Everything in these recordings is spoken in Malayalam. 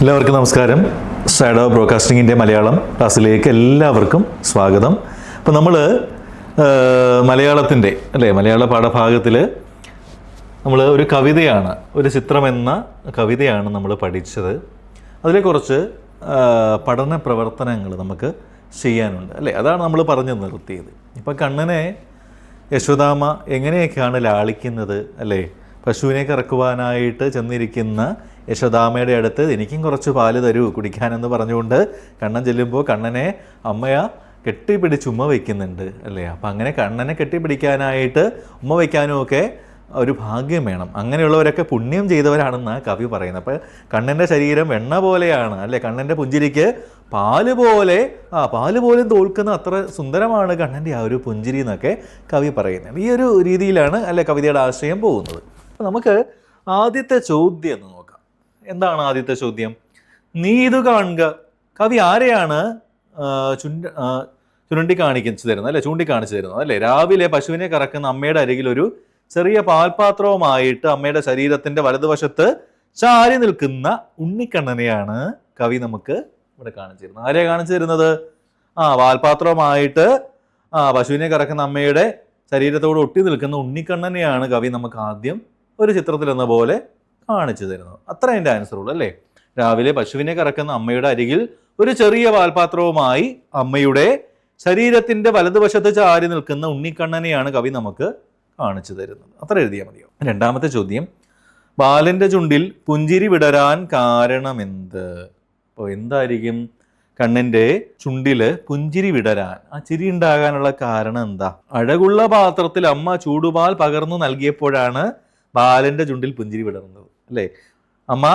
എല്ലാവർക്കും നമസ്കാരം. ഷാഡോ ബ്രോഡ്കാസ്റ്റിംഗിൻ്റെ മലയാളം ക്ലാസ്സിലേക്ക് എല്ലാവർക്കും സ്വാഗതം. അപ്പോൾ നമ്മൾ മലയാളത്തിൻ്റെ മലയാള പാഠഭാഗത്തിൽ നമ്മൾ ഒരു കവിതയാണ്, ഒരു ചിത്രം എന്ന കവിതയാണ് നമ്മൾ പഠിച്ചത്. അതിൽ കുറച്ച് പഠന പ്രവർത്തനങ്ങൾ നമുക്ക് ചെയ്യാനുണ്ട് അതാണ് നമ്മൾ പറഞ്ഞു നിർത്തിയത്. ഇപ്പം കണ്ണനെ യശോദാമ്മ എങ്ങനെയൊക്കെയാണ് ലാളിക്കുന്നത് പശുവിനെ കറക്കുവാനായിട്ട് ചെന്നിരിക്കുന്ന യശോദാമ്മയുടെ അടുത്ത് എനിക്കും കുറച്ച് പാല് തരൂ കുടിക്കാനെന്ന് പറഞ്ഞുകൊണ്ട് കണ്ണൻ ചെല്ലുമ്പോൾ കണ്ണനെ അമ്മയ കെട്ടിപ്പിടിച്ച് ഉമ്മ വയ്ക്കുന്നുണ്ട് അപ്പം അങ്ങനെ കണ്ണനെ കെട്ടിപ്പിടിക്കാനായിട്ട് ഉമ്മ വയ്ക്കാനും ഒക്കെ ഒരു ഭാഗ്യം വേണം. അങ്ങനെയുള്ളവരൊക്കെ പുണ്യം ചെയ്തവരാണെന്നാണ് കവി പറയുന്നത്. അപ്പോൾ കണ്ണൻ്റെ ശരീരം വെണ്ണ പോലെയാണ് കണ്ണൻ്റെ പുഞ്ചിരിക്ക് പാല് പോലും തോൽക്കുന്ന അത്ര സുന്ദരമാണ് കണ്ണൻ്റെ ആ ഒരു പുഞ്ചിരി എന്നൊക്കെ കവി പറയുന്നത്. ഈ ഒരു രീതിയിലാണ് കവിതയുടെ ആശയം പോകുന്നത്. അപ്പോൾ നമുക്ക് ആദ്യത്തെ ചോദ്യം എന്ന് നോക്കാം. എന്താണ് ആദ്യത്തെ ചോദ്യം? നീ ഇത് കാണുക. കവി ആരെയാണ് ചൂണ്ടിക്കാണിച്ചു തരുന്നത് രാവിലെ പശുവിനെ കറക്കുന്ന അമ്മയുടെ അരികിൽ ഒരു ചെറിയ പാൽപാത്രവുമായിട്ട് അമ്മയുടെ ശരീരത്തിന്റെ വലതുവശത്ത് ചാരി നിൽക്കുന്ന ഉണ്ണിക്കണ്ണനെയാണ് കവി നമുക്ക് ഇവിടെ കാണിച്ചു തരുന്നത്. ആരെയാ കാണിച്ചു തരുന്നത്? പാൽപാത്രവുമായിട്ട് പശുവിനെ കറക്കുന്ന അമ്മയുടെ ശരീരത്തോട് ഒട്ടി നിൽക്കുന്ന ഉണ്ണിക്കണ്ണനെയാണ് കവി നമുക്ക് ആദ്യം ഒരു ചിത്രത്തിൽ എന്ന പോലെ കാണിച്ചു തരുന്നത്. അത്ര അതിൻ്റെ ആൻസർ ഉള്ളൂ രാവിലെ പശുവിനെ കറക്കുന്ന അമ്മയുടെ അരികിൽ ഒരു ചെറിയ പാൽപാത്രവുമായി അമ്മയുടെ ശരീരത്തിന്റെ വലതുവശത്ത് ചാരി നിൽക്കുന്ന ഉണ്ണിക്കണ്ണനെയാണ് കവി നമുക്ക് കാണിച്ചു തരുന്നത്. അത്ര എഴുതിയാൽ മതിയോ? രണ്ടാമത്തെ ചോദ്യം, ബാലന്റെ ചുണ്ടിൽ പുഞ്ചിരി വിടരാൻ കാരണമെന്ത്? അപ്പോൾ എന്തായിരിക്കും കണ്ണന്റെ ചുണ്ടില് പുഞ്ചിരി വിടരാൻ, ആ ചിരി ഉണ്ടാകാനുള്ള കാരണം എന്താ? അഴകുള്ള പാത്രത്തിൽ അമ്മ ചൂടുപാൽ പകർന്നു നൽകിയപ്പോഴാണ് ബാലന്റെ ചുണ്ടിൽ പുഞ്ചിരി വിടർന്നത് അമ്മ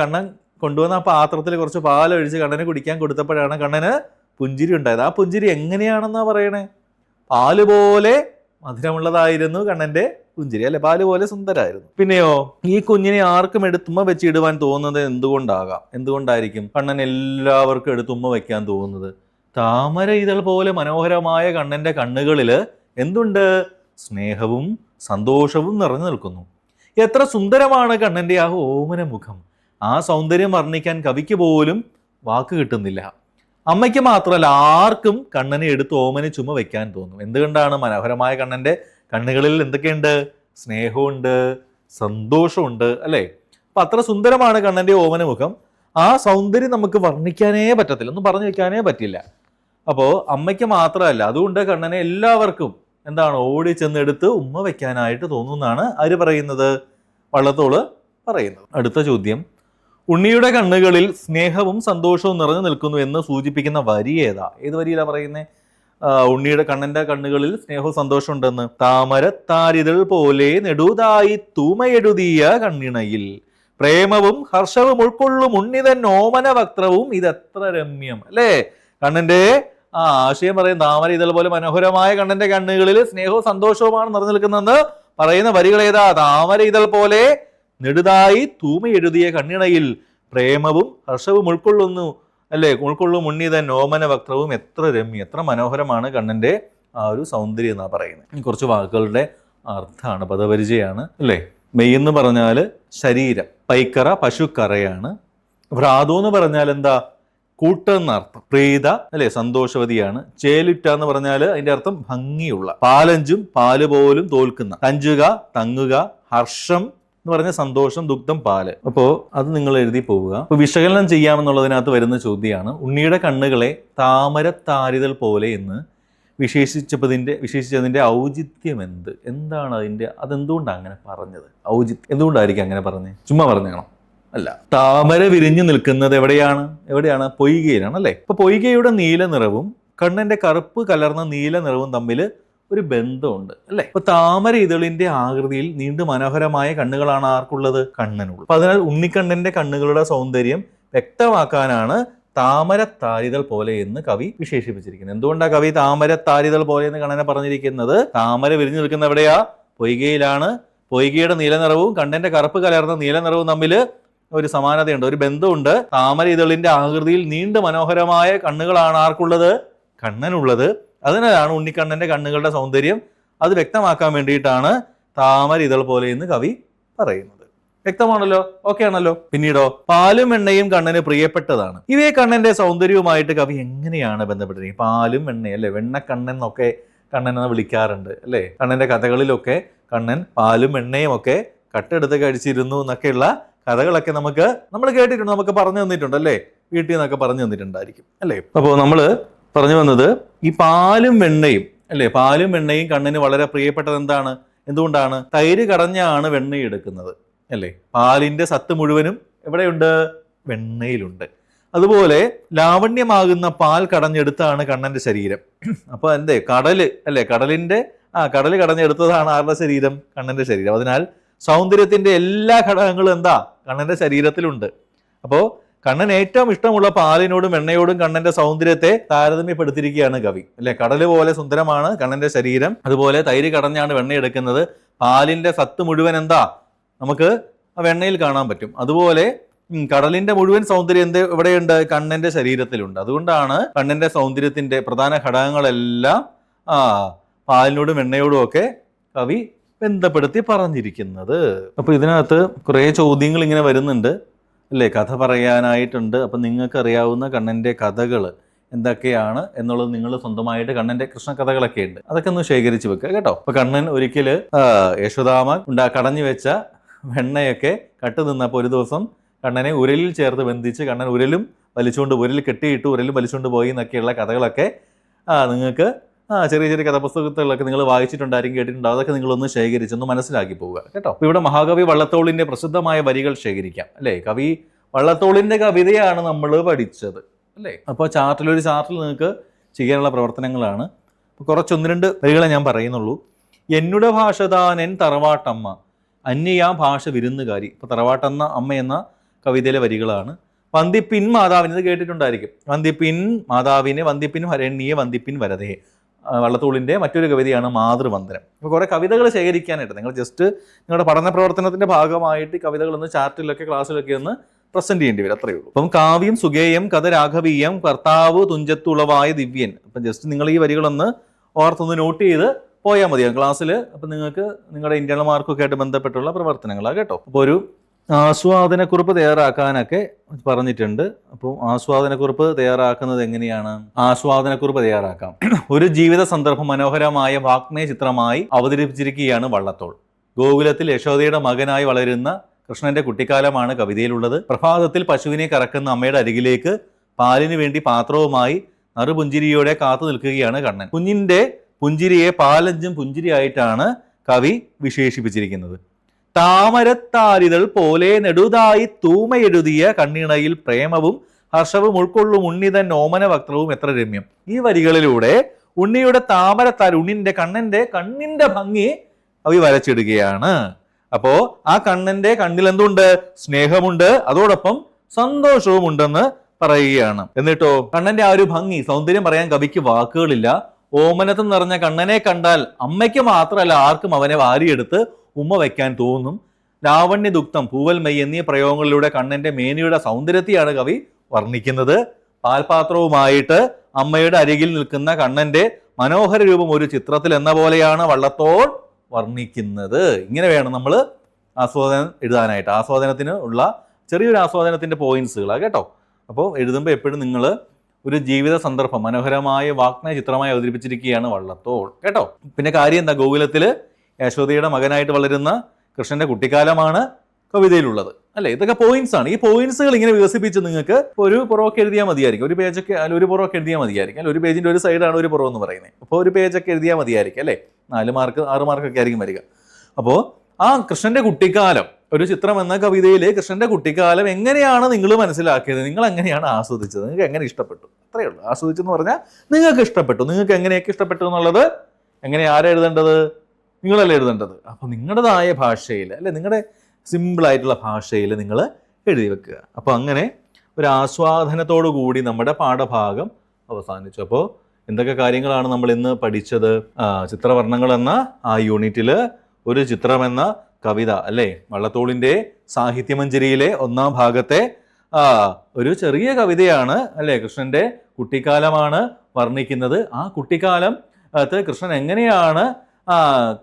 കണ്ണൻ കൊണ്ടുവന്ന ആ പാത്രത്തിൽ കുറച്ച് പാലൊഴിച്ച് കണ്ണന് കുടിക്കാൻ കൊടുത്തപ്പോഴാണ് കണ്ണന് പുഞ്ചിരി ഉണ്ടായത്. ആ പുഞ്ചിരി എങ്ങനെയാണെന്നാ പറയണേ? പാല് പോലെ മധുരമുള്ളതായിരുന്നു കണ്ണന്റെ പുഞ്ചിരി പാല് പോലെ സുന്ദരായിരുന്നു. പിന്നെയോ, ഈ കുഞ്ഞിനെ ആർക്കും എടുത്തുമ്മ വെച്ച് ഇടുവാൻ തോന്നുന്നത് എന്തുകൊണ്ടായിരിക്കും കണ്ണൻ എല്ലാവർക്കും എടുത്തുമ്മ വയ്ക്കാൻ തോന്നുന്നത്? താമര ഇതൾ പോലെ മനോഹരമായ കണ്ണന്റെ കണ്ണുകളില് എന്തുണ്ട്? സ്നേഹവും സന്തോഷവും നിറഞ്ഞു നിൽക്കുന്നു. എത്ര സുന്ദരമാണ് കണ്ണന്റെ ആ ഓമന മുഖം. ആ സൗന്ദര്യം വർണ്ണിക്കാൻ കവിക്ക് പോലും വാക്ക് കിട്ടുന്നില്ല. അമ്മയ്ക്ക് മാത്രമല്ല ആർക്കും കണ്ണനെ എടുത്ത് ഓമന ചുമ വയ്ക്കാൻ തോന്നും. എന്തുകൊണ്ടാണ്? മനോഹരമായ കണ്ണന്റെ കണ്ണുകളിൽ എന്തൊക്കെയുണ്ട്? സ്നേഹമുണ്ട്, സന്തോഷമുണ്ട് അപ്പൊ അത്ര സുന്ദരമാണ് കണ്ണന്റെ ഓമന മുഖം. ആ സൗന്ദര്യം നമുക്ക് വർണ്ണിക്കാനേ പറ്റത്തില്ല, ഒന്നും പറഞ്ഞു വെക്കാനേ പറ്റില്ല. അപ്പോൾ അമ്മയ്ക്ക് മാത്രമല്ല, അതുകൊണ്ട് കണ്ണനെ എല്ലാവർക്കും ഓടി ചെന്നെടുത്ത് ഉമ്മ വയ്ക്കാനായിട്ട് തോന്നുന്നതാണ് ആര് പറയുന്നത്? വള്ളത്തോള് പറയുന്നത്. അടുത്ത ചോദ്യം, ഉണ്ണിയുടെ കണ്ണുകളിൽ സ്നേഹവും സന്തോഷവും നിറഞ്ഞു നിൽക്കുന്നു എന്ന് സൂചിപ്പിക്കുന്ന വരി ഏതാ? ഏത് വരിയിലാ പറയുന്നത്? ഉണ്ണിയുടെ കണ്ണന്റെ കണ്ണുകളിൽ സ്നേഹവും സന്തോഷം ഉണ്ടെന്ന്. താമര താരിതൾ പോലെ നെടുതായി തൂമയെഴുതിയ കണ്ണിണയിൽ പ്രേമവും ഹർഷവും ഉൾക്കൊള്ളും ഉണ്ണിതൻ ഓമന വക്ത്രവും ഇതെത്ര രമ്യം കണ്ണന്റെ ആശയം പറയും. താമര ഇതൾ പോലെ മനോഹരമായ കണ്ണന്റെ കണ്ണുകളിൽ സ്നേഹവും സന്തോഷവുമാണ് നിറഞ്ഞു നിൽക്കുന്നതെന്ന് പറയുന്ന വരികൾ ഏതാ? താമര ഇതൾ പോലെ നെടുതായി തൂമയെഴുതിയ കണ്ണിണയിൽ പ്രേമവും ഹർഷവും ഉൾക്കൊള്ളും ഉണ്ണിതൻ ഓമന വക്ത്രവും എത്ര രമ്യം, എത്ര മനോഹരമാണ് കണ്ണന്റെ ആ ഒരു സൗന്ദര്യം എന്നാ പറയുന്നത്. കുറച്ച് വാക്കുകളുടെ അർത്ഥമാണ്, പദപരിചയാണ് മെയ് എന്ന് പറഞ്ഞാൽ ശരീരം, പൈക്കറ പശുക്കറയാണ്. ഭ്രാതു എന്ന് പറഞ്ഞാൽ എന്താ? കൂട്ടെന്നർത്ഥം. പ്രീത സന്തോഷവതിയാണ്. ചേലുറ്റ എന്ന് പറഞ്ഞാൽ അതിന്റെ അർത്ഥം ഭംഗിയുള്ള. പാലഞ്ചും പാല് പോലും തോൽക്കുന്ന. കഞ്ചുക തങ്ങുക. ഹർഷം എന്ന് പറഞ്ഞ സന്തോഷം, ദുഗ്ധം പാല്. അപ്പോൾ അത് നിങ്ങൾ എഴുതി പോവുക. അപ്പൊ വിശകലനം ചെയ്യാമെന്നുള്ളതിനകത്ത് വരുന്ന ചോദ്യമാണ്, ഉണ്ണിയുടെ കണ്ണുകളെ താമര താരിതൾ പോലെ എന്ന് വിശേഷിച്ചതിന്റെ ഔചിത്യം എന്താണ് അതിന്റെ? അതെന്തുകൊണ്ടാണ് അങ്ങനെ പറഞ്ഞത്? ഔചിത്യം എന്തുകൊണ്ടായിരിക്കും അങ്ങനെ പറഞ്ഞത്? ചുമ്മാ പറഞ്ഞാണോ? അല്ല. താമര വിരിഞ്ഞു നിൽക്കുന്നത് എവിടെയാണ്? പൊയ്കയിലാണ് ഇപ്പൊ പൊയ്കയുടെ നീല നിറവും കണ്ണന്റെ കറുപ്പ് കലർന്ന നീല നിറവും തമ്മിൽ ഒരു ബന്ധമുണ്ട് അപ്പൊ താമര ഇതളിന്റെ ആകൃതിയിൽ നീണ്ടു മനോഹരമായ കണ്ണുകളാണ് ആർക്കുള്ളത്? കണ്ണനുള്ളത്. അപ്പൊ അതിനാൽ ഉണ്ണിക്കണ്ണന്റെ കണ്ണുകളുടെ സൗന്ദര്യം വ്യക്തമാക്കാനാണ് താമര താരിതൾ പോലെ എന്ന് കവി വിശേഷിപ്പിച്ചിരിക്കുന്നത്. എന്തുകൊണ്ടാണ് കവി താമര താരിതൾ പോലെ എന്ന് കണ്ണനെ പറഞ്ഞിരിക്കുന്നത്? താമര വിരിഞ്ഞു നിൽക്കുന്ന എവിടെയാ? പൊയ്കയിലാണ്. പൊയ്കയുടെ നീല നിറവും കണ്ണന്റെ കറുപ്പ് കലർന്ന നീല നിറവും തമ്മിൽ ഒരു സമാനതയുണ്ട്, ഒരു ബന്ധമുണ്ട്. താമര ഇതളിന്റെ ആകൃതിയിൽ നീണ്ട മനോഹരമായ കണ്ണുകളാണ് ആർക്കുള്ളത്? കണ്ണനുള്ളത്. അതിനാലാണ് ഉണ്ണിക്കണ്ണന്റെ കണ്ണുകളുടെ സൗന്ദര്യം അത് വ്യക്തമാക്കാൻ വേണ്ടിയിട്ടാണ് താമര ഇതൾ പോലെ എന്ന് കവി പറയുന്നത്. വ്യക്തമാണല്ലോ? ഓക്കെ ആണല്ലോ? പിന്നീടോ, പാലും വെണ്ണയും കണ്ണന് പ്രിയപ്പെട്ടതാണ്. ഇവയെ കണ്ണന്റെ സൗന്ദര്യവുമായിട്ട് കവി എങ്ങനെയാണ് ബന്ധപ്പെട്ടിരിക്കുന്നത്? പാലും വെണ്ണയും അല്ലെ, വെണ്ണക്കണ്ണൻ എന്നൊക്കെ കണ്ണൻ എന്ന് വിളിക്കാറുണ്ട് അല്ലെ. കണ്ണന്റെ കഥകളിലൊക്കെ കണ്ണൻ പാലും വെണ്ണയും ഒക്കെ കട്ടെടുത്ത് കഴിച്ചിരുന്നു എന്നൊക്കെയുള്ള കഥകളൊക്കെ നമ്മൾ കേട്ടിട്ടുണ്ട്, നമുക്ക് പറഞ്ഞു തന്നിട്ടുണ്ട് അല്ലേ, വീട്ടിൽ നിന്നൊക്കെ പറഞ്ഞു തന്നിട്ടുണ്ടായിരിക്കും അല്ലേ. അപ്പോൾ നമ്മൾ പറഞ്ഞു വന്നത് ഈ പാലും വെണ്ണയും അല്ലേ, പാലും വെണ്ണയും കണ്ണന് വളരെ പ്രിയപ്പെട്ടത് എന്തുകൊണ്ടാണ്? തൈര് കടഞ്ഞാണ് വെണ്ണ എടുക്കുന്നത് അല്ലേ. പാലിന്റെ സത്ത് മുഴുവനും എവിടെയുണ്ട്? വെണ്ണയിലുണ്ട്. അതുപോലെ ലാവണ്യമാകുന്ന പാൽ കടഞ്ഞെടുത്താണ് കണ്ണന്റെ ശരീരം. അപ്പൊ കടല് അല്ലെ, കടല് കടഞ്ഞെടുത്തതാണ് ആരുടെ ശരീരം? കണ്ണന്റെ ശരീരം. അതിനാൽ സൗന്ദര്യത്തിന്റെ എല്ലാ ഘടകങ്ങളും കണ്ണന്റെ ശരീരത്തിലുണ്ട്. അപ്പോ കണ്ണൻ ഏറ്റവും ഇഷ്ടമുള്ള പാലിനോടും വെണ്ണയോടും കണ്ണന്റെ സൗന്ദര്യത്തെ താരതമ്യപ്പെടുത്തിയിരിക്കുകയാണ് കവി അല്ലെ. കടല് പോലെ സുന്ദരമാണ് കണ്ണന്റെ ശരീരം. അതുപോലെ തൈര് കടഞ്ഞാണ് വെണ്ണ എടുക്കുന്നത്. പാലിന്റെ സത്ത് മുഴുവൻ നമുക്ക് ആ വെണ്ണയിൽ കാണാൻ പറ്റും. അതുപോലെ കടലിന്റെ മുഴുവൻ സൗന്ദര്യം എവിടെയുണ്ട്? കണ്ണന്റെ ശരീരത്തിലുണ്ട്. അതുകൊണ്ടാണ് കണ്ണന്റെ സൗന്ദര്യത്തിന്റെ പ്രധാന ഘടകങ്ങളെല്ലാം പാലിനോടും വെണ്ണയോടും ഒക്കെ കവി ബന്ധപ്പെടുത്തി പറഞ്ഞിരിക്കുന്നത്. അപ്പൊ ഇതിനകത്ത് കുറെ ചോദ്യങ്ങൾ ഇങ്ങനെ വരുന്നുണ്ട് അല്ലേ, കഥ പറയാനായിട്ടുണ്ട്. അപ്പൊ നിങ്ങൾക്ക് അറിയാവുന്ന കണ്ണന്റെ കഥകൾ എന്തൊക്കെയാണ് എന്നുള്ളത് നിങ്ങൾ സ്വന്തമായിട്ട് കണ്ണന്റെ കൃഷ്ണകഥകളൊക്കെ ഉണ്ട്, അതൊക്കെ ഒന്ന് ശേഖരിച്ച് വെക്കുക കേട്ടോ. അപ്പൊ കണ്ണൻ ഒരിക്കല് യശോദാമ കടഞ്ഞു വെച്ച വെണ്ണയൊക്കെ കട്ടു നിന്നപ്പോൾ ഒരു ദിവസം കണ്ണനെ ഉരലിൽ ചേർത്ത് ബന്ധിച്ച് കണ്ണൻ ഉരൽ കെട്ടിയിട്ട് ഉരലും വലിച്ചുകൊണ്ട് പോയി എന്നൊക്കെയുള്ള കഥകളൊക്കെ നിങ്ങൾക്ക് ചെറിയ ചെറിയ കഥാപുസ്തകങ്ങളിലൊക്കെ നിങ്ങൾ വായിച്ചിട്ടുണ്ടായിരിക്കും, കേട്ടിട്ടുണ്ടാവും. അതൊക്കെ നിങ്ങളൊന്ന് ശേഖരിച്ചൊന്ന് മനസ്സിലാക്കി പോവുക കേട്ടോ. അപ്പോൾ ഇവിടെ മഹാകവി വള്ളത്തോളിന്റെ പ്രസിദ്ധമായ വരികൾ ശേഖരിക്കാം അല്ലേ. കവി വള്ളത്തോളിന്റെ കവിതയാണ് നമ്മൾ പഠിച്ചത് അല്ലേ. അപ്പോൾ ഒരു ചാർട്ടിൽ നിങ്ങൾക്ക് ചെയ്യാനുള്ള പ്രവർത്തനങ്ങളാണ്. അപ്പോൾ കുറച്ചൊന്ന് രണ്ട് വരികളെ ഞാൻ പറയുന്നുള്ളൂ. എന്നുടെ ഭാഷ താൻ തറവാട്ടമ്മ, അന്യ ഭാഷ വിരുന്നുകാരി. ഇപ്പോൾ തറവാട്ടെന്ന അമ്മ എന്ന കവിതയിലെ വരികളാണ്. വന്ദിപ്പിൻ മാതാവിന്, ഇത് കേട്ടിട്ടുണ്ടായിരിക്കും. വന്ദിപ്പിൻ മാതാവിനെ, വന്ദിപ്പിൻ ഹരണ്യെ, വന്ദിപ്പിൻ വരതേ. വള്ളത്തോളിന്റെ മറ്റൊരു കവിതയാണ് മാതൃവന്ദനം. അപ്പോൾ കുറെ കവിതകൾ ശേഖരിക്കാനായിട്ട് നിങ്ങൾ ജസ്റ്റ് നിങ്ങളുടെ പഠന പ്രവർത്തനത്തിന്റെ ഭാഗമായിട്ട് കവിതകളൊന്ന് ചാർട്ടിലൊക്കെ ക്ലാസ്സിലൊക്കെ ഒന്ന് പ്രസന്റ് ചെയ്യേണ്ടി വരും, അത്രയേ ഉള്ളൂ. അപ്പം കാവ്യം സുഗേയം കഥ രാഘവീയം കർത്താവ് തുഞ്ചത്തുളവായ ദിവ്യൻ. അപ്പം ജസ്റ്റ് നിങ്ങൾ ഈ വരികളൊന്ന് ഓർത്തൊന്ന് നോട്ട് ചെയ്ത് പോയാൽ മതിയാകും ക്ലാസ്സിൽ. അപ്പം നിങ്ങൾക്ക് നിങ്ങളുടെ ഇന്റേണൽ മാർക്കൊക്കെ ആയിട്ട് ബന്ധപ്പെട്ടുള്ള പ്രവർത്തനങ്ങളാണ് കേട്ടോ. അപ്പോൾ ഒരു ആസ്വാദനക്കുറിപ്പ് തയ്യാറാക്കാനൊക്കെ പറഞ്ഞിട്ടുണ്ട്. അപ്പോൾ ആസ്വാദനക്കുറിപ്പ് തയ്യാറാക്കുന്നത് എങ്ങനെയാണ്? ആസ്വാദനക്കുറിപ്പ് തയ്യാറാക്കാം. ഒരു ജീവിത സന്ദർഭം മനോഹരമായ വാഗ്മയ ചിത്രമായി അവതരിപ്പിച്ചിരിക്കുകയാണ് വള്ളത്തോൾ. ഗോകുലത്തിൽ യശോദയുടെ മകനായി വളരുന്ന കൃഷ്ണന്റെ കുട്ടിക്കാലമാണ് കവിതയിലുള്ളത്. പ്രഭാതത്തിൽ പശുവിനെ കറക്കുന്ന അമ്മയുടെ അരികിലേക്ക് പാലിന് വേണ്ടി പാത്രവുമായി നറുപുഞ്ചിരിയോടെ കാത്തു നിൽക്കുകയാണ് കണ്ണൻ. കുഞ്ഞിന്റെ പുഞ്ചിരിയെ പാലഞ്ചും പുഞ്ചിരിയായിട്ടാണ് കവി വിശേഷിപ്പിച്ചിരിക്കുന്നത്. താമരത്താരിതൾ പോലെ നെടുതായി തൂമയെഴുതിയ കണ്ണിണയിൽ പ്രേമവും ഹർഷവും ഉൾക്കൊള്ളും ഉണ്ണിതൻ ഓമന വക്രവും എത്ര രമ്യം. ഈ വരികളിലൂടെ ഉണ്ണിയുടെ കണ്ണന്റെ കണ്ണിന്റെ ഭംഗി കവി വരച്ചിടുകയാണ്. അപ്പോ ആ കണ്ണന്റെ കണ്ണിൽ എന്തുണ്ട്? സ്നേഹമുണ്ട്, അതോടൊപ്പം സന്തോഷവും ഉണ്ടെന്ന് പറയുകയാണ്. എന്നിട്ടോ കണ്ണന്റെ ആ ഒരു ഭംഗി, സൗന്ദര്യം പറയാൻ കവിക്ക് വാക്കുകളില്ല. ഓമനത്ത് നിറഞ്ഞ കണ്ണനെ കണ്ടാൽ അമ്മയ്ക്ക് മാത്രമല്ല ആർക്കും അവനെ വാരിയെടുത്ത് ഉമ്മ വയ്ക്കാൻ തോന്നും. ലാവണ്യദുക്തം, പൂവൽ മെയ് എന്നീ പ്രയോഗങ്ങളിലൂടെ കണ്ണന്റെ മേനിയുടെ സൗന്ദര്യത്തെയാണ് കവി വർണ്ണിക്കുന്നത്. പാൽപാത്രവുമായിട്ട് അമ്മയുടെ അരികിൽ നിൽക്കുന്ന കണ്ണന്റെ മനോഹര രൂപം ഒരു ചിത്രത്തിൽ എന്ന പോലെയാണ് വള്ളത്തോൾ വർണ്ണിക്കുന്നത്. ഇങ്ങനെ വേണം നമ്മൾ ആസ്വാദനം എഴുതാനായിട്ട്. ആസ്വാദനത്തിന് ഉള്ള ചെറിയൊരു ആസ്വാദനത്തിന്റെ പോയിന്റ്സുകളാണ് കേട്ടോ. അപ്പോൾ എഴുതുമ്പോൾ എപ്പോഴും നിങ്ങൾ ഒരു ജീവിത സന്ദർഭം മനോഹരമായ വാഗ്മയ ചിത്രമായി അവതരിപ്പിച്ചിരിക്കുകയാണ് വള്ളത്തോൾ കേട്ടോ. പിന്നെ കാര്യം എന്താ? ഗോകുലത്തില് യശോദയുടെ മകനായിട്ട് വളരുന്ന കൃഷ്ണന്റെ കുട്ടിക്കാലമാണ് കവിതയിലുള്ളത് അല്ലെ. ഇതൊക്കെ പോയിന്റ്സ് ആണ്. ഈ പോയിന്റ്സുകൾ ഇങ്ങനെ വികസിപ്പിച്ച് നിങ്ങൾക്ക് ഒരു പുറമൊക്കെ എഴുതിയാൽ മതിയായിരിക്കും. ഒരു പേജൊക്കെ ഒരു പുറമൊക്കെ എഴുതിയാൽ മതിയായിരിക്കും അല്ലെ. ഒരു പേജിന്റെ ഒരു സൈഡാണ് ഒരു പുറം എന്ന് പറയുന്നത്. അപ്പോൾ ഒരു പേജൊക്കെ എഴുതിയാൽ മതിയായിരിക്കും അല്ലെ. 4 മാർക്ക് 6 മാർക്കൊക്കെ ആയിരിക്കും വരിക. അപ്പോൾ ആ കൃഷ്ണന്റെ കുട്ടിക്കാലം, ഒരു ചിത്രം എന്ന കവിതയിൽ കൃഷ്ണന്റെ കുട്ടിക്കാലം എങ്ങനെയാണ് നിങ്ങൾ മനസ്സിലാക്കിയത്, നിങ്ങൾ എങ്ങനെയാണ് ആസ്വദിച്ചത്, നിങ്ങൾക്ക് എങ്ങനെ ഇഷ്ടപ്പെട്ടു, അത്രയേ ഉള്ളൂ. ആസ്വദിച്ചെന്ന് പറഞ്ഞാൽ നിങ്ങൾക്ക് ഇഷ്ടപ്പെട്ടു, നിങ്ങൾക്ക് എങ്ങനെയൊക്കെ ഇഷ്ടപ്പെട്ടു എന്നുള്ളത് ആരാ എഴുതേണ്ടത്? നിങ്ങളല്ലേ എഴുതേണ്ടത്. അപ്പോൾ നിങ്ങളുടേതായ ഭാഷയിൽ അല്ലെ, നിങ്ങളുടെ സിമ്പിളായിട്ടുള്ള ഭാഷയിൽ നിങ്ങൾ എഴുതി വെക്കുക. അപ്പോൾ അങ്ങനെ ഒരു ആസ്വാദനത്തോടു കൂടി നമ്മുടെ പാഠഭാഗം അവസാനിച്ചു. അപ്പോൾ എന്തൊക്കെ കാര്യങ്ങളാണ് നമ്മൾ ഇന്ന് പഠിച്ചത്? ചിത്രവർണ്ണങ്ങൾ എന്ന ആ യൂണിറ്റിൽ ഒരു ചിത്രമെന്ന കവിത അല്ലേ, വള്ളത്തോളിൻ്റെ സാഹിത്യമഞ്ജരിയിലെ 1ാം ഭാഗത്തെ ഒരു ചെറിയ കവിതയാണ് അല്ലേ. കൃഷ്ണന്റെ കുട്ടിക്കാലമാണ് വർണ്ണിക്കുന്നത്. ആ കുട്ടിക്കാലം കൃഷ്ണൻ എങ്ങനെയാണ്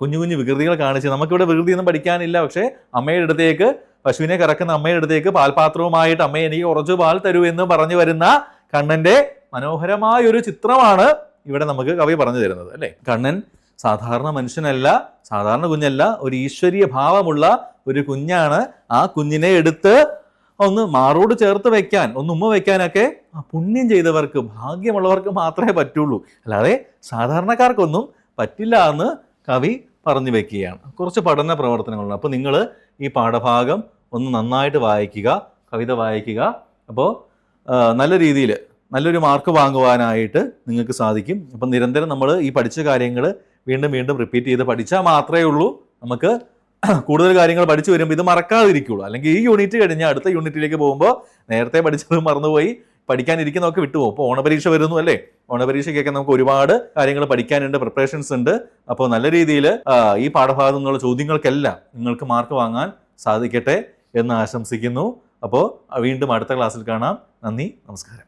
കുഞ്ഞു കുഞ്ഞു വികൃതികൾ കാണിച്ച് നമുക്കിവിടെ വികൃതിയൊന്നും പഠിക്കാനില്ല. പക്ഷേ അമ്മയുടെ അടുത്തേക്ക്, പശുവിനെ കറക്കുന്ന അമ്മയുടെ അടുത്തേക്ക് പാൽപാത്രവുമായിട്ട് അമ്മയെ എനിക്ക് കുറച്ച് പാൽ തരൂ എന്ന് പറഞ്ഞു വരുന്ന കണ്ണന്റെ മനോഹരമായ ഒരു ചിത്രമാണ് ഇവിടെ നമുക്ക് കവി പറഞ്ഞു തരുന്നത് അല്ലേ. കണ്ണൻ സാധാരണ മനുഷ്യനല്ല, സാധാരണ കുഞ്ഞല്ല, ഒരു ഈശ്വരീയ ഭാവമുള്ള ഒരു കുഞ്ഞാണ്. ആ കുഞ്ഞിനെ എടുത്ത് ഒന്ന് മാറോട് ചേർത്ത് വെക്കാൻ, ഒന്ന് ഉമ്മ വെക്കാനൊക്കെ പുണ്യം ചെയ്തവർക്ക്, ഭാഗ്യമുള്ളവർക്ക് മാത്രമേ പറ്റുള്ളൂ. അല്ലാതെ സാധാരണക്കാർക്കൊന്നും പറ്റില്ല എന്ന് കവി പറഞ്ഞു വെക്കുകയാണ്. കുറച്ച് പഠന പ്രവർത്തനങ്ങളുണ്ട്. അപ്പോൾ നിങ്ങൾ ഈ പാഠഭാഗം ഒന്ന് നന്നായിട്ട് വായിക്കുക, കവിത വായിക്കുക. അപ്പോൾ നല്ല രീതിയിൽ നല്ലൊരു മാർക്ക് വാങ്ങുവാനായിട്ട് നിങ്ങൾക്ക് സാധിക്കും. അപ്പം നിരന്തരം നമ്മൾ ഈ പഠിച്ച കാര്യങ്ങൾ വീണ്ടും വീണ്ടും റിപ്പീറ്റ് ചെയ്ത് പഠിച്ചാൽ മാത്രമേ ഉള്ളൂ നമുക്ക് കൂടുതൽ കാര്യങ്ങൾ പഠിച്ചു വരുമ്പോൾ ഇത് മറക്കാതിരിക്കുള്ളൂ. അല്ലെങ്കിൽ ഈ യൂണിറ്റ് കഴിഞ്ഞാൽ അടുത്ത യൂണിറ്റിലേക്ക് പോകുമ്പോൾ നേരത്തെ പഠിച്ചത് മറന്നുപോയി, പഠിക്കാനിരിക്കുന്നതൊക്കെ വിട്ടുപോകും. അപ്പോൾ ഓണപരീക്ഷ വരുന്നു അല്ലേ. ഓണപരീക്ഷയ്ക്കൊക്കെ നമുക്ക് ഒരുപാട് കാര്യങ്ങൾ പഠിക്കാനുണ്ട്, പ്രിപ്പറേഷൻസ് ഉണ്ട്. അപ്പോൾ നല്ല രീതിയിൽ ഈ പാഠഭാഗത്തു നിന്നുള്ള ചോദ്യങ്ങൾക്കെല്ലാം നിങ്ങൾക്ക് മാർക്ക് വാങ്ങാൻ സാധിക്കട്ടെ എന്ന് ആശംസിക്കുന്നു. അപ്പോൾ വീണ്ടും അടുത്ത ക്ലാസ്സിൽ കാണാം. നന്ദി, നമസ്കാരം.